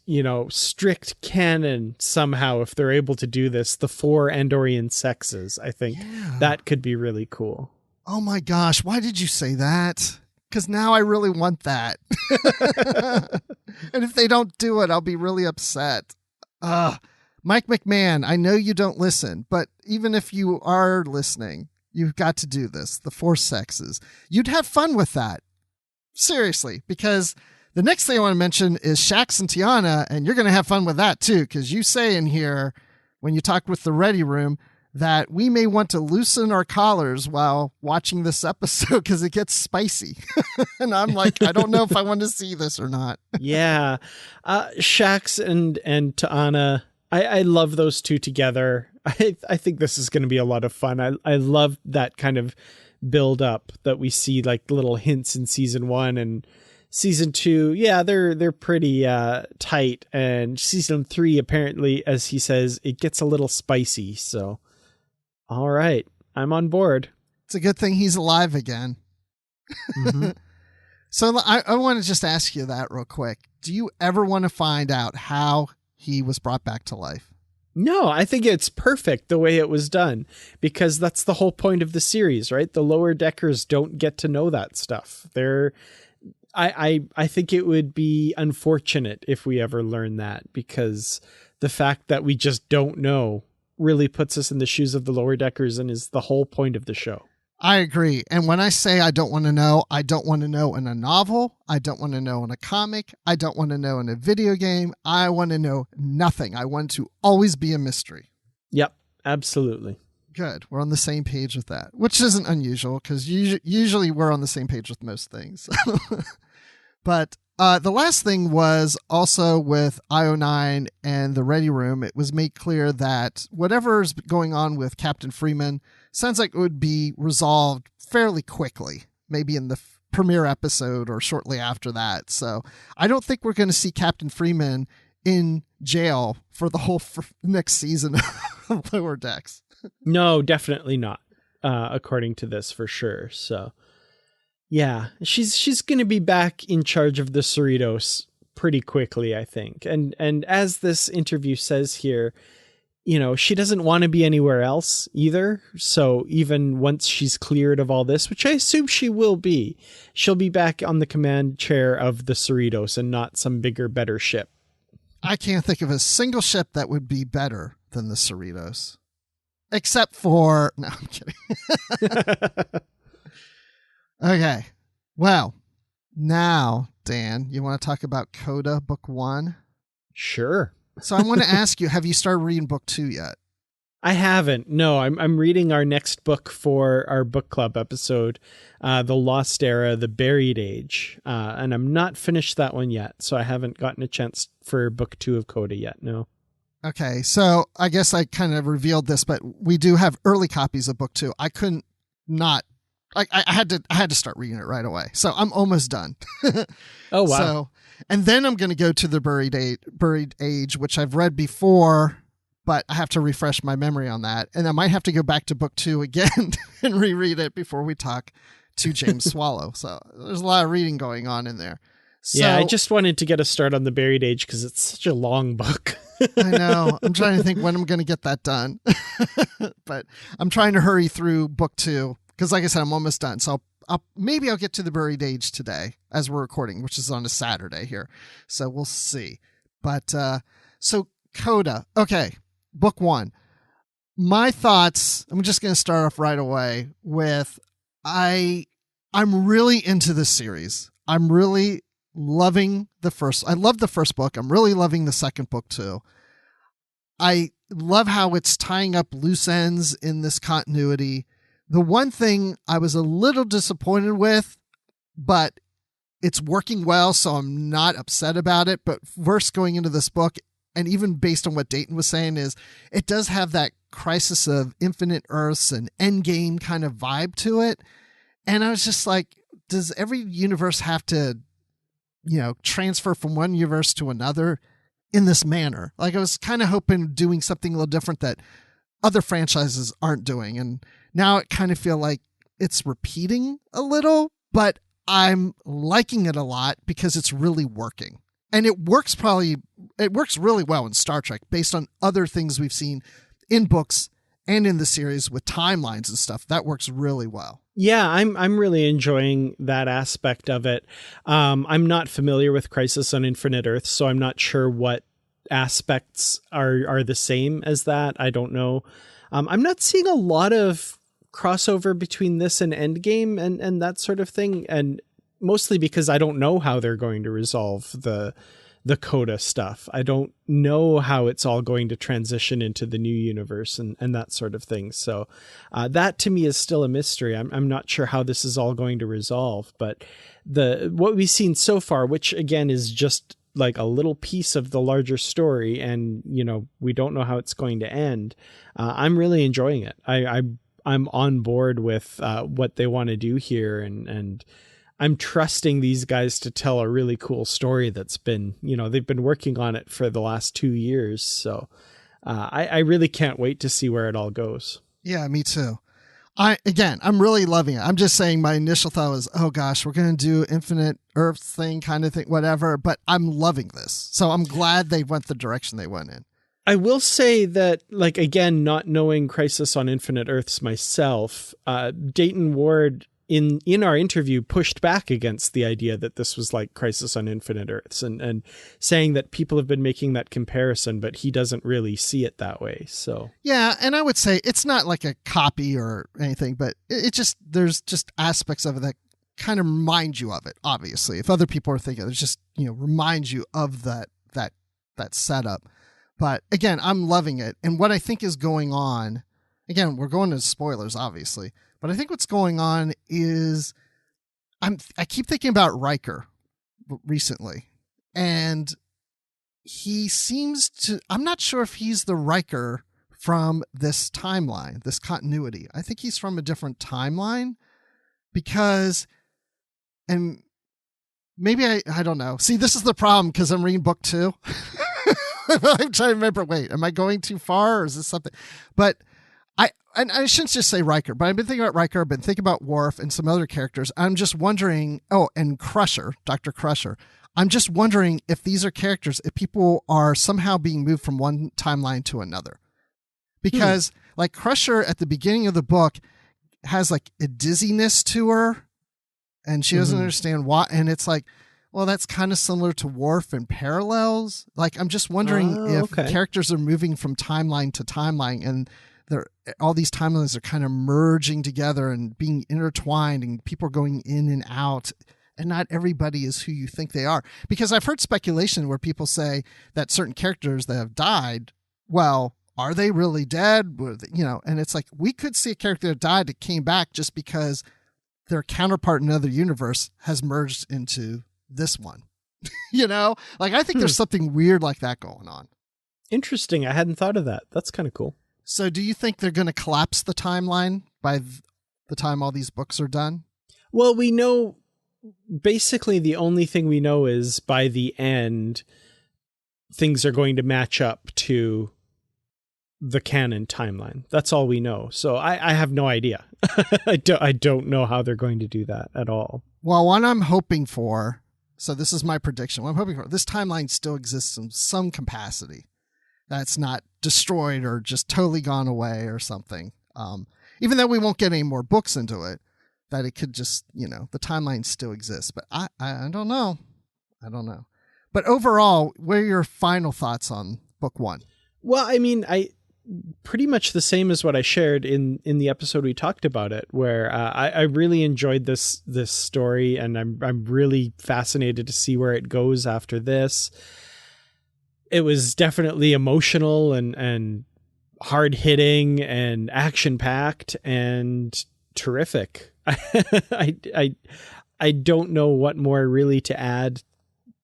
strict canon somehow, if they're able to do this, the 4 Andorian sexes. I think that could be really cool.
Oh my gosh, why did you say that? Because now I really want that. And if they don't do it, I'll be really upset. Mike McMahan, I know you don't listen, but even if you are listening, you've got to do this, the 4 sexes. You'd have fun with that. Seriously, because the next thing I want to mention is Shax and Tiana, and you're going to have fun with that too, because you say in here, when you talk with the Ready Room, that we may want to loosen our collars while watching this episode because it gets spicy. And I'm like, I don't know if I want to see this or not.
Yeah. Shax and Tiana, I love those two together. I think this is going to be a lot of fun. I love that kind of build up that we see, like little hints in season 1 and season 2. Yeah, they're pretty tight. And season 3, apparently, as he says, it gets a little spicy. So, all right, I'm on board.
It's a good thing he's alive again. Mm-hmm. So I want to just ask you that real quick. Do you ever want to find out how he was brought back to life?
No, I think it's perfect the way it was done, because that's the whole point of the series, right? The lower deckers don't get to know that stuff. I think it would be unfortunate if we ever learn that, because the fact that we just don't know really puts us in the shoes of the lower deckers and is the whole point of the show.
I agree. And when I say I don't want to know in a novel. I don't want to know in a comic. I don't want to know in a video game. I want to know nothing. I want to always be a mystery.
Yep, absolutely.
Good. We're on the same page with that, which isn't unusual because usually we're on the same page with most things. But The last thing was also with IO9 and the Ready Room. It was made clear that whatever's going on with Captain Freeman sounds like it would be resolved fairly quickly, maybe in the premiere episode or shortly after that. So I don't think we're going to see Captain Freeman in jail for the whole next season of Lower Decks.
No, definitely not, according to this, for sure. So, yeah, she's going to be back in charge of the Cerritos pretty quickly, I think. And as this interview says here, you know, she doesn't want to be anywhere else either. So even once she's cleared of all this, which I assume she will be, she'll be back on the command chair of the Cerritos and not some bigger, better ship.
I can't think of a single ship that would be better than the Cerritos. Except for... No, I'm kidding. Okay. Well, now, Dan, you want to talk about Coda Book 1?
Sure.
So I want to ask you, have you started reading Book 2 yet?
I haven't. No, I'm reading our next book for our book club episode, The Lost Era, The Buried Age. And I'm not finished that one yet, so I haven't gotten a chance for Book 2 of Coda yet, no.
Okay, so I guess I kind of revealed this, but we do have early copies of Book 2. I couldn't not... I had to start reading it right away. So I'm almost done.
Oh, wow.
So, and then I'm going to go to The Buried Age, which I've read before, but I have to refresh my memory on that. And I might have to go back to Book 2 again and reread it before we talk to James Swallow. So there's a lot of reading going on in there. So,
yeah, I just wanted to get a start on The Buried Age because it's such a long book.
I know. I'm trying to think when I'm going to get that done. But I'm trying to hurry through Book 2 because, like I said, I'm almost done. So maybe I'll get to The Buried Age today as we're recording, which is on a Saturday here. So we'll see. But so Coda. Okay. Book 1. My thoughts, I'm just going to start off right away with I'm really into this series. I'm really loving I love the first book. I'm really loving the second book too. I love how it's tying up loose ends in this continuity. The one thing I was a little disappointed with, but it's working well, so I'm not upset about it. But first going into this book, and even based on what Dayton was saying, is it does have that Crisis of Infinite Earths and Endgame kind of vibe to it. And I was just like, does every universe have to, transfer from one universe to another in this manner? Like, I was kind of hoping doing something a little different that other franchises aren't doing. And now it kind of feel like it's repeating a little, but I'm liking it a lot because it's really working. And it works really well in Star Trek based on other things we've seen in books and in the series with timelines and stuff. That works really well.
Yeah, I'm really enjoying that aspect of it. I'm not familiar with Crisis on Infinite Earths, so I'm not sure what aspects are the same as that. I don't know. I'm not seeing a lot of crossover between this and Endgame and that sort of thing, and mostly because I don't know how they're going to resolve the Coda stuff. I don't know how it's all going to transition into the new universe and that sort of thing. So that to me is still a mystery. I'm not sure how this is all going to resolve, but what we've seen so far, which again is just like a little piece of the larger story, and we don't know how it's going to end. I'm really enjoying it. I'm on board with what they want to do here, and I'm trusting these guys to tell a really cool story that's been, they've been working on it for the last 2 years. So I really can't wait to see where it all goes.
Yeah, me too. I'm really loving it. I'm just saying my initial thought was, oh gosh, we're going to do Infinite Earth thing, kind of thing, whatever. But I'm loving this. So I'm glad they went the direction they went in.
I will say that, like, again, not knowing Crisis on Infinite Earths myself, Dayton Ward in our interview pushed back against the idea that this was like Crisis on Infinite Earths and saying that people have been making that comparison, but he doesn't really see it that way. So
yeah, and I would say it's not like a copy or anything, but there's just aspects of it that kind of remind you of it. Obviously, if other people are thinking, it just reminds you of that setup. But again, I'm loving it, and what I think is going on. Again, we're going to spoilers, obviously. But I think what's going on is I keep thinking about Riker recently, and he seems to, I'm not sure if he's the Riker from this timeline, this continuity. I think he's from a different timeline because, and maybe I don't know. See, this is the problem because I'm reading book 2. I'm trying to remember, wait, am I going too far or is this something? But I shouldn't just say Riker, but I've been thinking about Riker, I've been thinking about Worf and some other characters. I'm just wondering, and Crusher, Dr. Crusher. I'm just wondering if these are characters, if people are somehow being moved from one timeline to another. Because like Crusher at the beginning of the book has like a dizziness to her and she doesn't understand why. And it's like, well, that's kind of similar to Worf and parallels. Like, I'm just wondering if characters are moving from timeline to timeline and all these timelines are kind of merging together and being intertwined and people are going in and out. And not everybody is who you think they are. Because I've heard speculation where people say that certain characters that have died, well, are they really dead? And it's like, we could see a character that died that came back just because their counterpart in another universe has merged into this one. Like, I think there's something weird like that going on.
Interesting. I hadn't thought of that. That's kind of cool.
So do you think they're going to collapse the timeline by the time all these books are done?
Well, we know basically the only thing we know is by the end, things are going to match up to the canon timeline. That's all we know. So I have no idea. I don't know how they're going to do that at all.
Well, what I'm hoping for, so this is my prediction. What I'm hoping for, this timeline still exists in some capacity. That's not destroyed or just totally gone away or something. Even though we won't get any more books into it, that it could just, the timeline still exists. But I don't know. I don't know. But overall, what are your final thoughts on book 1?
Well, I mean, pretty much the same as what I shared in the episode we talked about it, where I really enjoyed this story, and I'm really fascinated to see where it goes after this. It was definitely emotional and hard hitting and action packed and terrific. I don't know what more really to add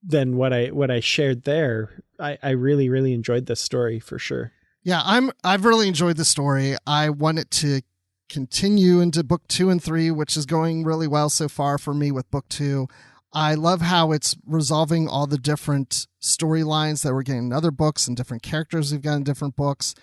than what I shared there. I really, really enjoyed this story for sure.
Yeah, I've really enjoyed the story. I want it to continue into book 2 and 3, which is going really well so far for me with book 2. I love how it's resolving all the different storylines that we're getting in other books and different characters we've got in different books.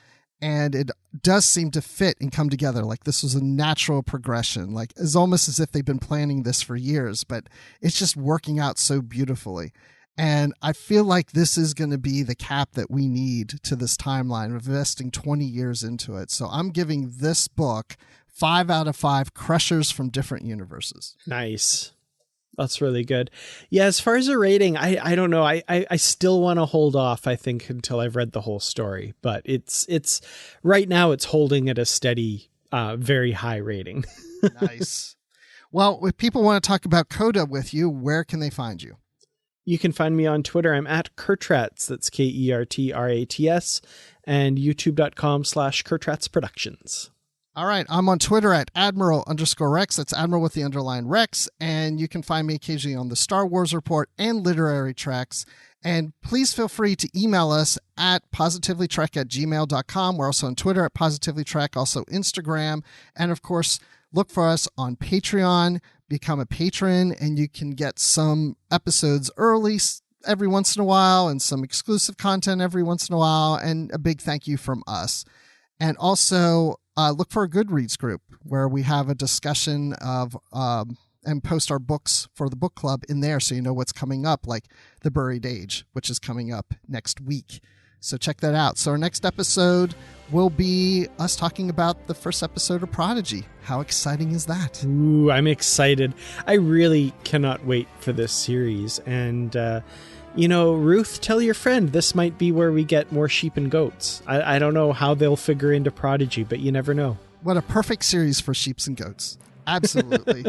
And it does seem to fit and come together. Like, this was a natural progression. Like, it's almost as if they've been planning this for years, but it's just working out so beautifully. And I feel like this is going to be the cap that we need to this timeline, investing 20 years into it. So I'm giving this book 5 out of 5 Crushers from different universes.
Nice. That's really good. Yeah, as far as a rating, I don't know. I still want to hold off, I think, until I've read the whole story. But it's right now it's holding at a steady, very high rating.
Nice. Well, if people want to talk about Coda with you, where can they find you?
You can find me on Twitter. I'm at Kurtrats. That's KERTRATS, and youtube.com/Kurtrats Productions.
All right. I'm on Twitter at Admiral_Rex. That's Admiral with the underline Rex. And you can find me occasionally on the Star Wars Report and Literary Treks. And please feel free to email us at positivelytrek@gmail.com. We're also on Twitter at positivelytrek, also Instagram. And of course, look for us on Patreon. Become a patron, and you can get some episodes early every once in a while and some exclusive content every once in a while. And a big thank you from us. And also, look for a Goodreads group where we have a discussion of and post our books for the book club in there, so you know what's coming up, like The Buried Age, which is coming up next week. So check that out. So our next episode will be us talking about the first episode of Prodigy. How exciting is that?
Ooh, I'm excited. I really cannot wait for this series. And, Ruth, tell your friend this might be where we get more sheep and goats. I don't know how they'll figure into Prodigy, but you never know.
What a perfect series for sheeps and goats. Absolutely.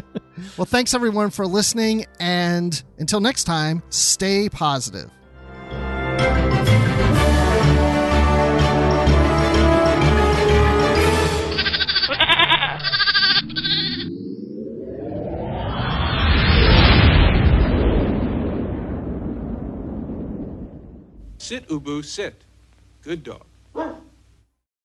Well, thanks everyone for listening. And until next time, stay positive.
Sit, Ubu, sit. Good dog.